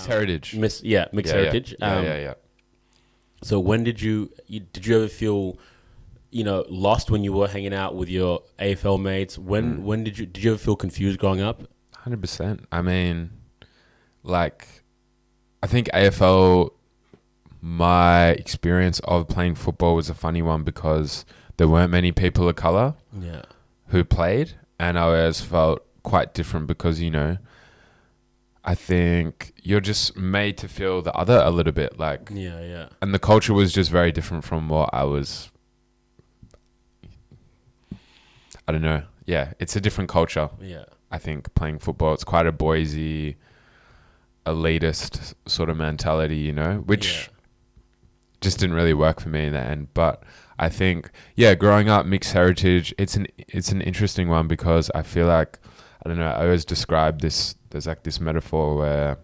Mixed heritage. Mixed Yeah, heritage. Yeah. So when did you ever feel, lost when you were hanging out with your AFL mates? When did you ever feel confused growing up? 100%. I mean, like, I think AFL, my experience of playing football was a funny one because there weren't many people of colour Yeah. who played, and I always felt quite different because, I think you're just made to feel the other a little bit, like, Yeah. and the culture was just very different from what I don't know. Yeah, it's a different culture. Yeah. I think playing football, it's quite a Boise, elitist sort of mentality, which just didn't really work for me in the end. But I think, growing up mixed heritage, it's an interesting one because I feel like, I don't know, I always describe this, there's like this metaphor where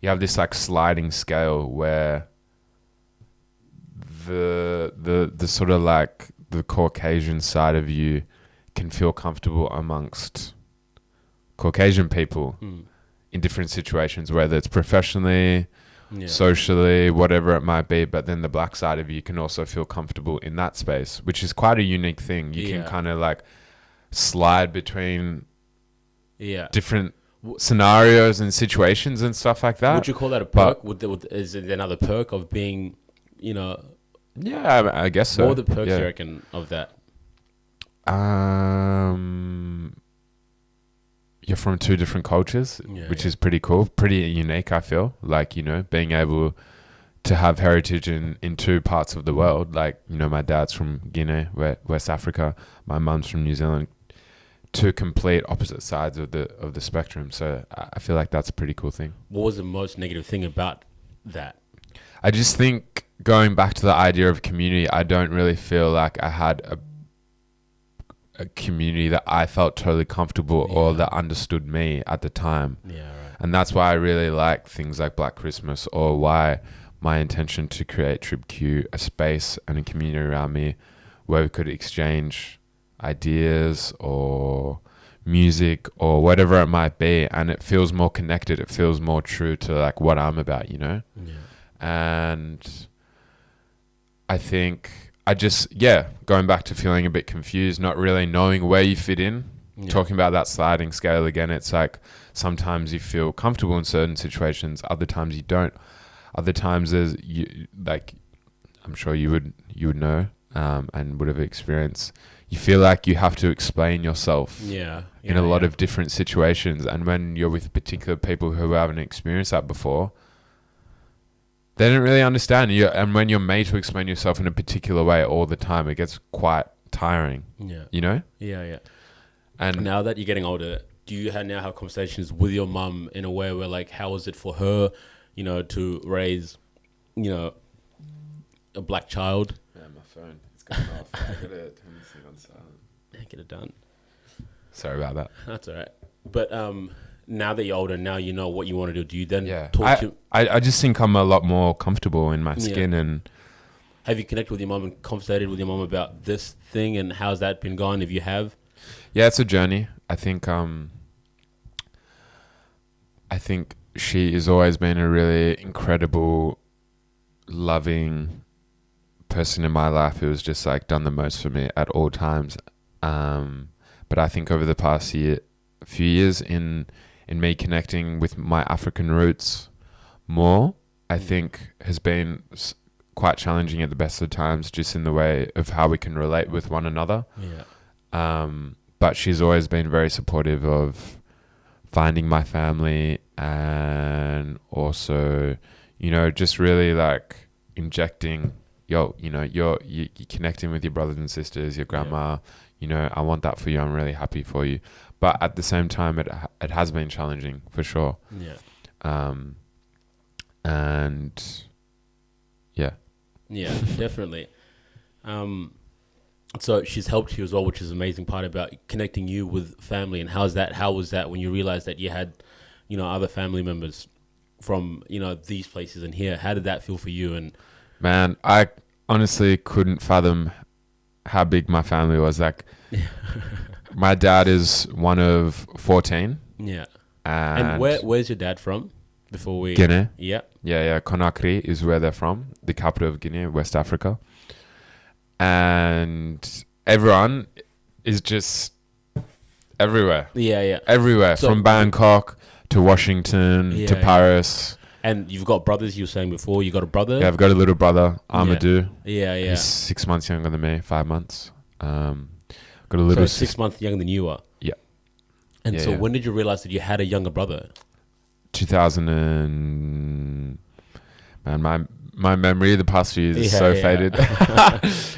you have this like sliding scale where the sort of like the Caucasian side of you can feel comfortable amongst Caucasian people in different situations, whether it's professionally, socially, whatever it might be. But then the black side of you can also feel comfortable in that space, which is quite a unique thing. You can kind of like slide between different scenarios and situations and stuff like that. Would you call that a perk? Is it another perk of being, Yeah, I guess so. What are the perks you reckon of that? You're from two different cultures, which is pretty cool, pretty unique, I feel. Like, being able to have heritage in two parts of the world. Like, my dad's from Guinea, West Africa. My mum's from New Zealand. Two complete opposite sides of the spectrum. So I feel like that's a pretty cool thing. What was the most negative thing about that? I just think going back to the idea of community, I don't really feel like I had a community that I felt totally comfortable or that understood me at the time. Yeah, right. And that's why I really like things like Black Christmas, or why my intention to create Trib Q, a space and a community around me where we could exchange ideas or music or whatever it might be, and it feels more connected, it feels more true to like what I'm about, and I think going back to feeling a bit confused, not really knowing where you fit in, talking about that sliding scale again, it's like sometimes you feel comfortable in certain situations, other times you don't. Other times there's like, I'm sure you would know and would have experienced, you feel like you have to explain yourself in a lot of different situations, and when you're with particular people who haven't experienced that before, they don't really understand you. And when you're made to explain yourself in a particular way all the time, it gets quite tiring. Yeah. And now that you're getting older, do you now have conversations with your mum in a way where, like, how was it for her, to raise, a black child? Yeah, my phone. It's going off. I gotta turn this thing on silent. Get it done. Sorry about that. That's all right. But now that you're older, now you know what you want to do. Do you then talk to... I just think I'm a lot more comfortable in my skin. And have you connected with your mom and conversated with your mom about this thing, and how's that been going, if you have? Yeah, it's a journey. I think she has always been a really incredible, loving person in my life who's just like done the most for me at all times. But I think over the past few years in me connecting with my African roots more, I think has been quite challenging at the best of times, just in the way of how we can relate with one another. But she's always been very supportive of finding my family, and also, just really like injecting, you're connecting with your brothers and sisters, your grandma, I want that for you. I'm really happy for you. But at the same time, it has been challenging for sure. Definitely. So she's helped you as well, which is an amazing part about connecting you with family. And how was that when you realized that you had, other family members from, these places and here? How did that feel for you? And man, I honestly couldn't fathom how big my family was. Like, my dad is one of 14. Yeah. And where's your dad from? before we... Guinea. Yeah. Yeah. Conakry is where they're from, the capital of Guinea, West Africa. And everyone is just everywhere. Yeah. Everywhere. So- From Bangkok to Washington to Yeah. Paris. And you've got brothers, you were saying before. You got a brother? Yeah, I've got a little brother, Amadou. Yeah. He's 6 months younger than me, 5 months. Got a little So 6 months younger than you are? Yeah. And Yeah, so yeah. when did you realize that you had a younger brother? 2000 and... Man, my memory of the past few years is so faded.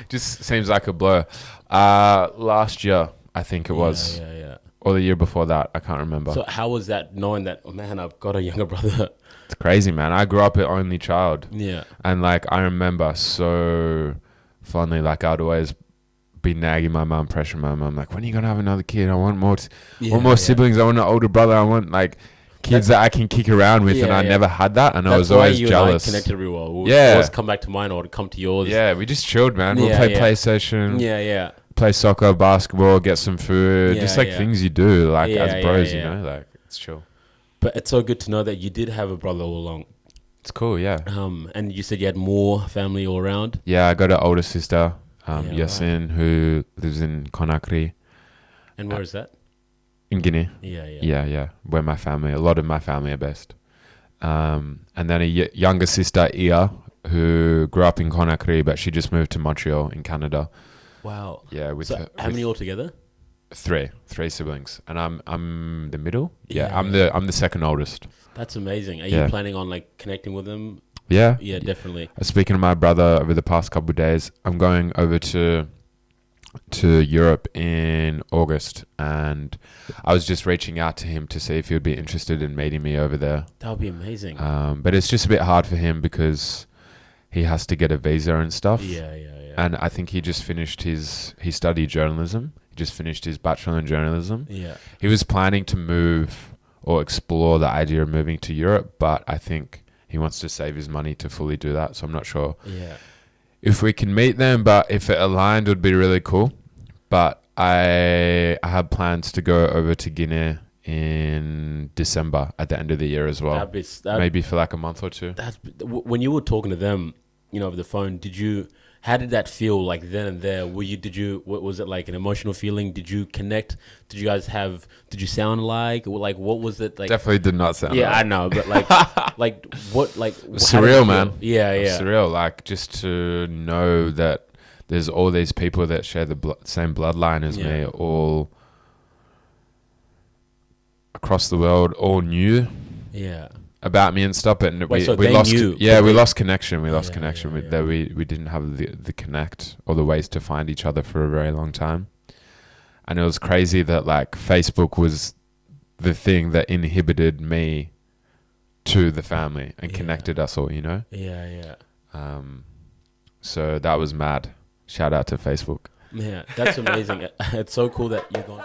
Just seems like a blur. Last year, I think it was. Yeah. Or the year before that. I can't remember. So how was that, knowing that, oh man, I've got a younger brother? It's crazy, man. I grew up an only child. Yeah. And, like, I remember so fondly, like, I'd always be nagging my mum, pressuring my mum, like, when are you going to have another kid? I want more, siblings. I want an older brother. I want, like, kids that I can kick around with. And I never had that. And I was always jealous. And I connected real well. We'll always come back to mine or come to yours. Yeah, we just chilled, man. We'll play PlayStation. Yeah. Play soccer, basketball, get some food. Just, like, things you do, like, as bros, you know? Like, it's chill. But it's so good to know that you did have a brother all along. It's cool, yeah. And you said you had more family all around? Yeah, I got an older sister, Yasin, who lives in Conakry. And where is that? In Guinea. Yeah. Where a lot of my family are based. And then a younger sister, Ia, who grew up in Conakry, but she just moved to Montreal in Canada. Wow. Yeah, how many altogether? Three siblings, and I'm the middle. I'm the second oldest. That's amazing. Are you planning on, like, connecting with them? Yeah, definitely. Speaking to my brother over the past couple of days, I'm going over to Europe in August, and I was just reaching out to him to see if he would be interested in meeting me over there. That would be amazing. But it's just a bit hard for him because he has to get a visa and stuff. Yeah. And I think he just finished he studied journalism. He just finished his bachelor in journalism. Yeah. He was planning to move or explore the idea of moving to Europe, but I think he wants to save his money to fully do that. So I'm not sure if we can meet them, but if it aligned, it would be really cool. But I have plans to go over to Guinea in December at the end of the year as well. Maybe for like a month or two. When you were talking to them, over the phone, how did that feel, like, then and there? Was it like an emotional feeling? Did you connect? Did you sound like, what was it like? Definitely did not sound I know, but like, surreal, man. Yeah. Surreal, like, just to know that there's all these people that share the same bloodline as me, all across the world, all knew about me and stuff, and we lost. We lost connection. We lost connection with that. We didn't have the connect or the ways to find each other for a very long time, and it was crazy that, like, Facebook was the thing that inhibited me to the family and connected us all. Yeah. So that was mad. Shout out to Facebook. Yeah, that's amazing. It's so cool that you're going.